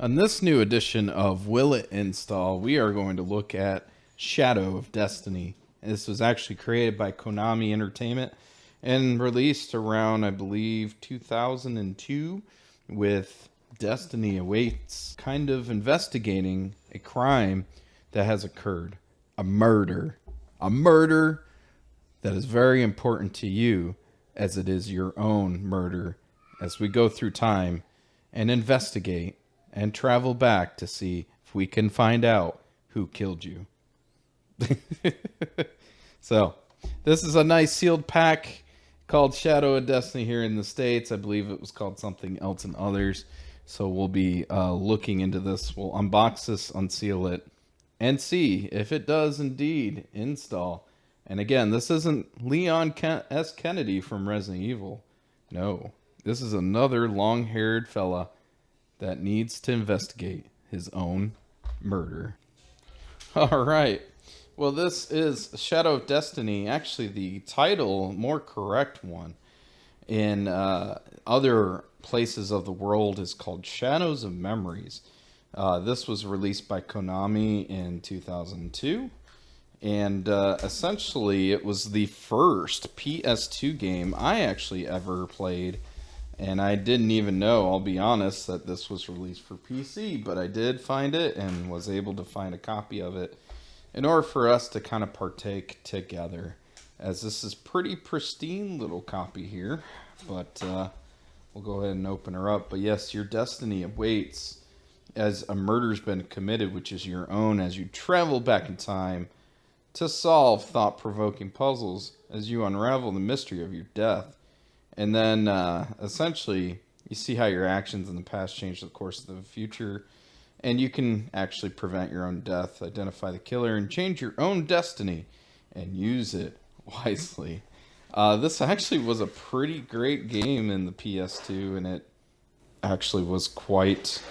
On this new edition of Will It Install, we are going to look at Shadow of Destiny. This was actually created by Konami Entertainment and released around, I believe, 2002, with Destiny Awaits, kind of investigating a crime that has occurred. A murder. A murder that is very important to you as it is your own murder as we go through time and investigate and travel back to see if we can find out who killed you. So, this is a nice sealed pack called Shadow of Destiny here in the States. I believe it was called something else in others. So we'll be looking into this. We'll unbox this, unseal it, and see if it does indeed install. And again, this isn't Leon S. Kennedy from Resident Evil. No, this is another long-haired fella that needs to investigate his own murder. All right. Well, this is Shadow of Destiny. Actually, the title, more correct one, in other places of the world is called Shadows of Memories. This was released by Konami in 2002. And essentially, it was the first PS2 game I actually ever played. And I didn't even know, I'll be honest, that this was released for PC. But I did find it and was able to find a copy of it in order for us to kind of partake together. As this is pretty pristine little copy here. But we'll go ahead and open her up. But yes, your destiny awaits as a murder's been committed, which is your own, as you travel back in time to solve thought-provoking puzzles as you unravel the mystery of your death. And then, essentially, you see how your actions in the past change the course of the future. And you can actually prevent your own death, identify the killer, and change your own destiny and use it wisely. This actually was a pretty great game in the PS2, and it actually was quite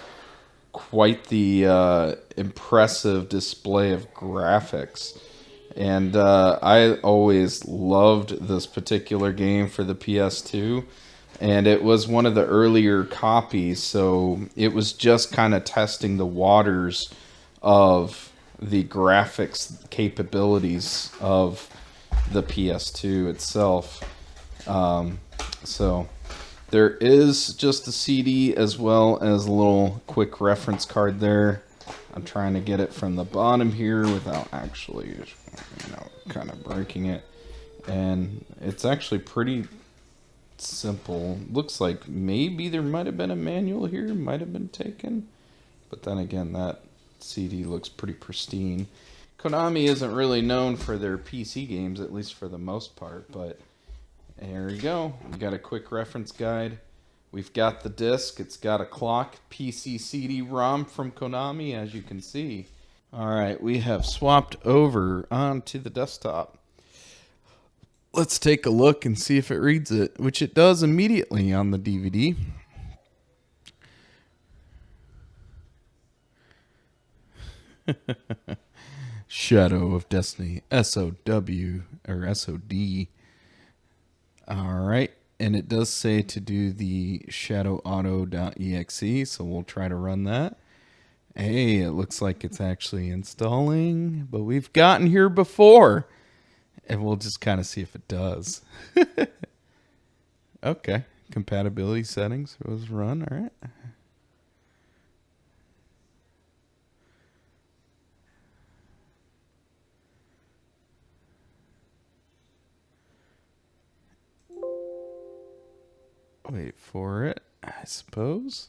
the impressive display of graphics. And I always loved this particular game for the PS2. And it was one of the earlier copies. So it was just kind of testing the waters of the graphics capabilities of the PS2 itself. So there is just a CD as well as a little quick reference card there. I'm trying to get it from the bottom here without actually, kind of breaking it. And it's actually pretty simple. Looks like maybe there might have been a manual here, might have been taken. But then again, that CD looks pretty pristine. Konami isn't really known for their PC games, at least for the most part. But there you go. We got a quick reference guide. We've got the disc. It's got a clock PC CD-ROM from Konami, as you can see. All right, we have swapped over onto the desktop. Let's take a look and see if it reads it, which it does immediately on the DVD. Shadow of Destiny, SOW, or SOD. All right. And it does say to do the shadowauto.exe, so we'll try to run that. Hey, it looks like it's actually installing, but we've gotten here before. And we'll just kind of see if it does. Okay, compatibility settings was run, all right. Wait for it, I suppose.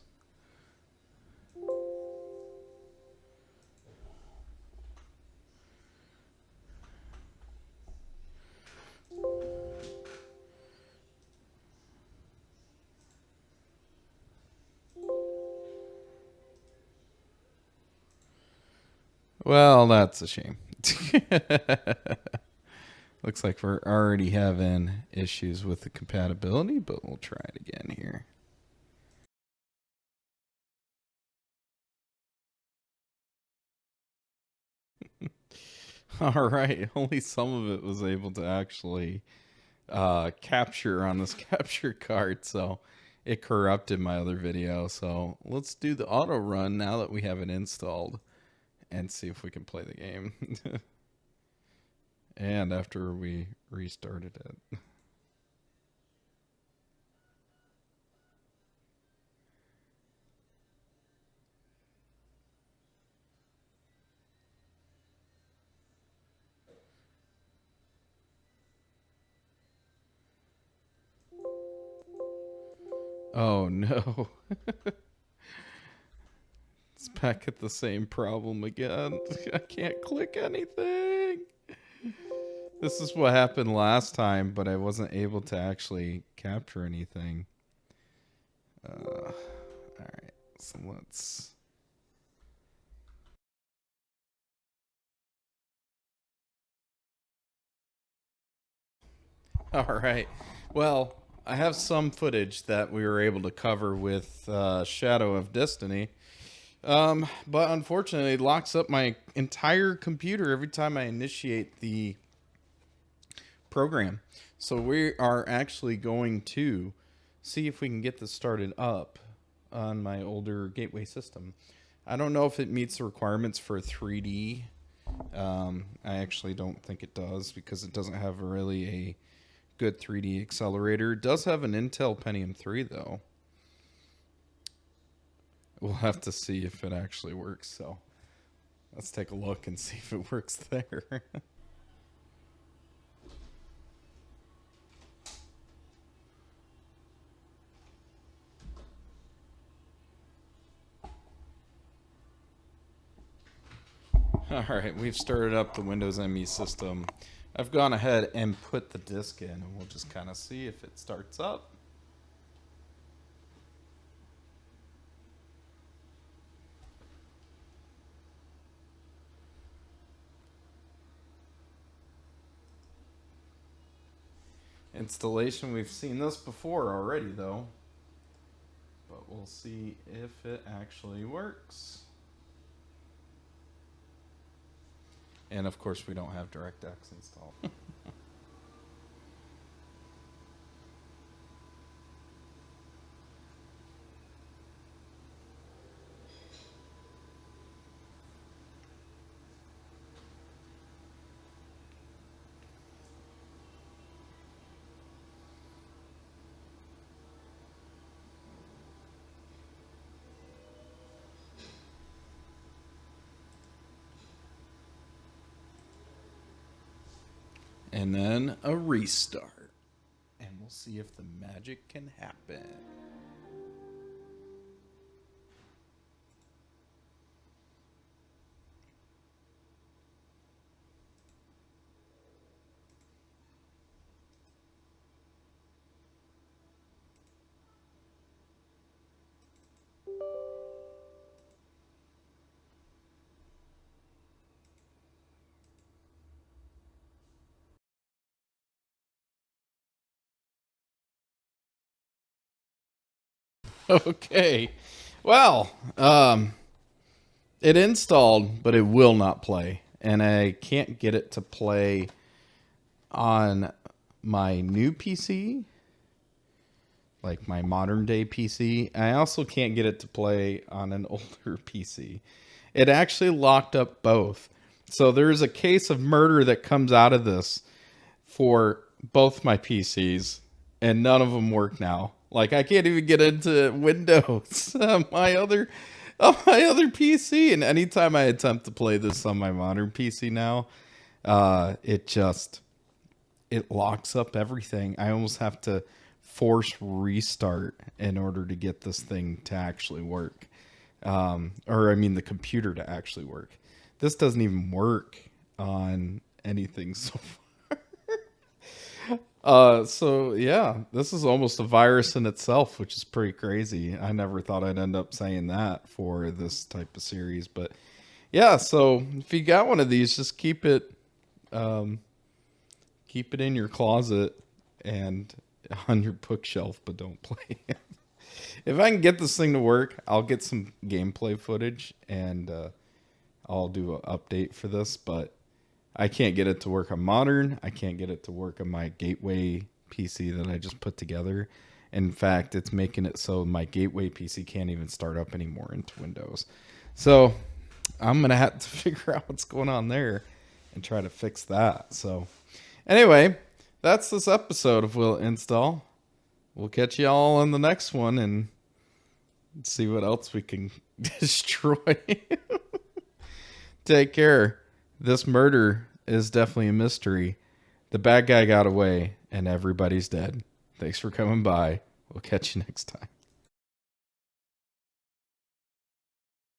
Well, that's a shame. Looks like we're already having issues with the compatibility, but we'll try it again here. All right, only some of it was able to actually capture on this capture card, so it corrupted my other video. So let's do the auto run now that we have it installed and see if we can play the game. And after we restarted it. Oh no. It's back at the same problem again. I can't click anything. This is what happened last time, but I wasn't able to actually capture anything. Alright, so let's... Alright, well, I have some footage that we were able to cover with Shadow of Destiny. But unfortunately, it locks up my entire computer every time I initiate the program. So we are actually going to see if we can get this started up on my older gateway system. I don't know if it meets the requirements for 3D. I actually don't think it does because it doesn't have really a good 3D accelerator. It does have an Intel Pentium 3 though. We'll have to see if it actually works. So let's take a look and see if it works there. Alright, we've started up the Windows ME system. I've gone ahead and put the disk in, and we'll just kind of see if it starts up. Installation, we've seen this before already though, but we'll see if it actually works. And of course we don't have DirectX installed. And then a restart. And we'll see if the magic can happen. Okay. Well, it installed, but it will not play. And I can't get it to play on my new PC, like my modern day PC. I also can't get it to play on an older PC. It actually locked up both. So there's a case of murder that comes out of this for both my PCs, and none of them work now. Like I can't even get into Windows on my other PC, and anytime I attempt to play this on my modern PC now, it locks up everything. I almost have to force restart in order to get this thing to actually work. Or I mean the computer to actually work. This doesn't even work on anything so far. So yeah, this is almost a virus in itself, which is pretty crazy. I never thought I'd end up saying that for this type of series, but yeah. So if you got one of these, just keep it in your closet and on your bookshelf, but don't play it. If I can get this thing to work, I'll get some gameplay footage and I'll do an update for this, but I can't get it to work on modern. I can't get it to work on my gateway PC that I just put together. In fact, it's making it so my gateway PC can't even start up anymore into Windows. So I'm going to have to figure out what's going on there and try to fix that. So anyway, that's this episode of Will It Install. We'll catch you all on the next one and see what else we can destroy. Take care. This murder is definitely a mystery. The bad guy got away and everybody's dead. Thanks for coming by. We'll catch you next time.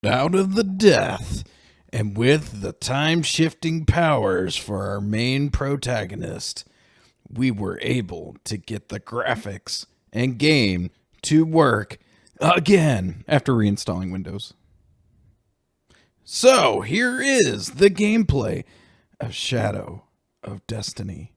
Out of the death, and with the time-shifting powers for our main protagonist, we were able to get the graphics and game to work again after reinstalling Windows. So here is the gameplay of Shadow of Destiny.